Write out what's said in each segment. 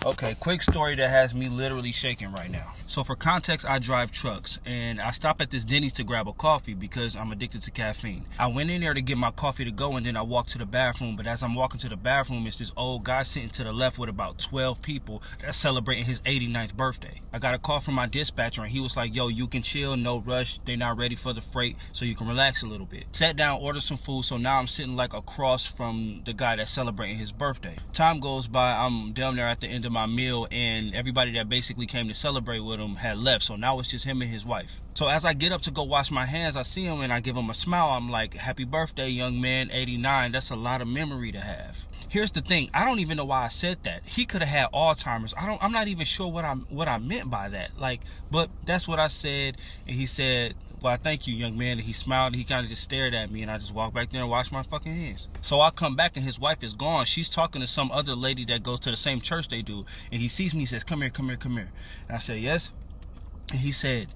Okay, quick story that has me literally shaking right now. So for context, I drive trucks, and I stop at this Denny's to grab a coffee because I'm addicted to caffeine. I went in there to get my coffee to go, and then I walked to the bathroom, but as I'm walking to the bathroom, it's this old guy sitting to the left with about 12 people that's celebrating his 89th birthday. I got a call from my dispatcher, and he was like, yo, you can chill, no rush, they're not ready for the freight, so you can relax a little bit. Sat down, ordered some food, so now I'm sitting like across from the guy that's celebrating his birthday. Time goes by, I'm down there at the end of my meal, and everybody that basically came to celebrate with him had left, so now it's just him and his wife. So as I get up to go wash my hands, I see him and I give him a smile. I'm like, happy birthday, young man, 89. That's a lot of memory to have. Here's the thing, I don't even know why I said that. He could have had Alzheimer's. I'm not even sure what I meant by that. But that's what I said, and he said, well, thank you, young man. And he smiled, and he kind of just stared at me, and I just walked back there and washed my fucking hands. So I come back, and his wife is gone. She's talking to some other lady that goes to the same church they do, and he sees me, he says, come here, come here, come here. And I said, yes. And he said,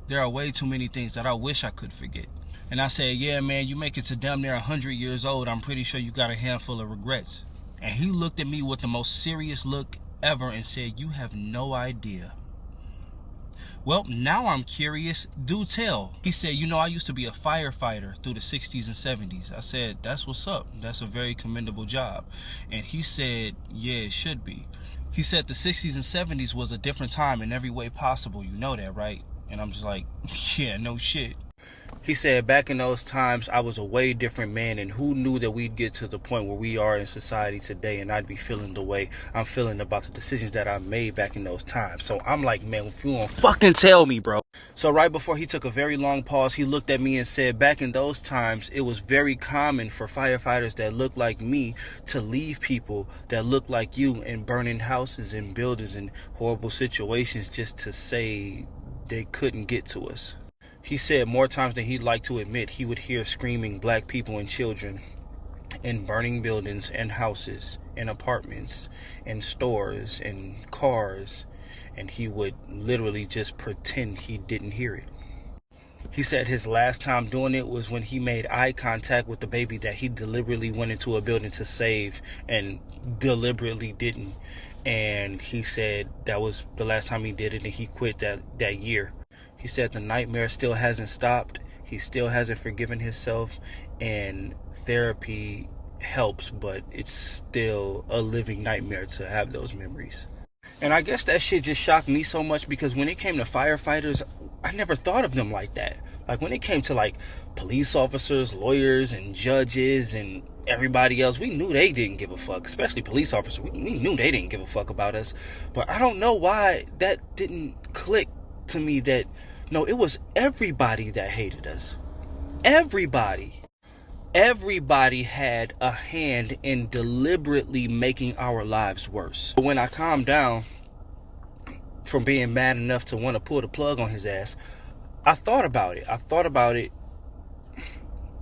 there are way too many things that I wish I could forget. And I said, yeah, man, you make it to damn near 100 years old. I'm pretty sure you got a handful of regrets. And he looked at me with the most serious look ever and said, you have no idea. Well, now I'm curious. Do tell. He said, you know, I used to be a firefighter through the 60s and 70s. I said, that's what's up. That's a very commendable job. And he said, yeah, it should be. He said the 60s and 70s was a different time in every way possible. You know that, right? And I'm just like, yeah, no shit. He said, back in those times, I was a way different man, and who knew that we'd get to the point where we are in society today, and I'd be feeling the way I'm feeling about the decisions that I made back in those times. So I'm like, man, if you won't fucking tell me, bro. So right before he took a very long pause, he looked at me and said, back in those times, it was very common for firefighters that looked like me to leave people that looked like you in burning houses and buildings and horrible situations just to say they couldn't get to us. He said more times than he'd like to admit, he would hear screaming black people and children in burning buildings and houses and apartments and stores and cars, and he would literally just pretend he didn't hear it. He said his last time doing it was when he made eye contact with the baby that he deliberately went into a building to save and deliberately didn't. And he said that was the last time he did it, and he quit that year. He said the nightmare still hasn't stopped. He still hasn't forgiven himself, and therapy helps, but it's still a living nightmare to have those memories. And I guess that shit just shocked me so much because when it came to firefighters, I never thought of them like that. Like when it came to like police officers, lawyers, and judges, and everybody else, we knew they didn't give a fuck. Especially police officers, we knew they didn't give a fuck about us. But I don't know why that didn't click to me that no, it was everybody that hated us. Everybody had a hand in deliberately making our lives worse. When I calmed down from being mad enough to want to pull the plug on his ass, I thought about it,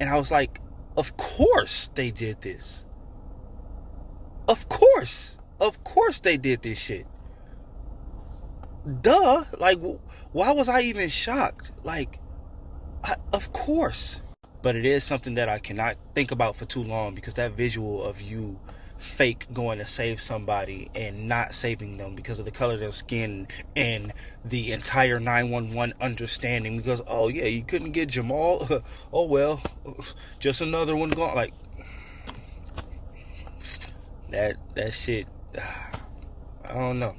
and I was like, of course they did this. Of course they did this shit. Duh. Like, why was I even shocked? Like, of course. But it is something that I cannot think about for too long, because that visual of you fake going to save somebody and not saving them because of the color of their skin and the entire 911 understanding because, oh yeah, you couldn't get Jamal. Oh well, just another one gone. Like, that shit, I don't know.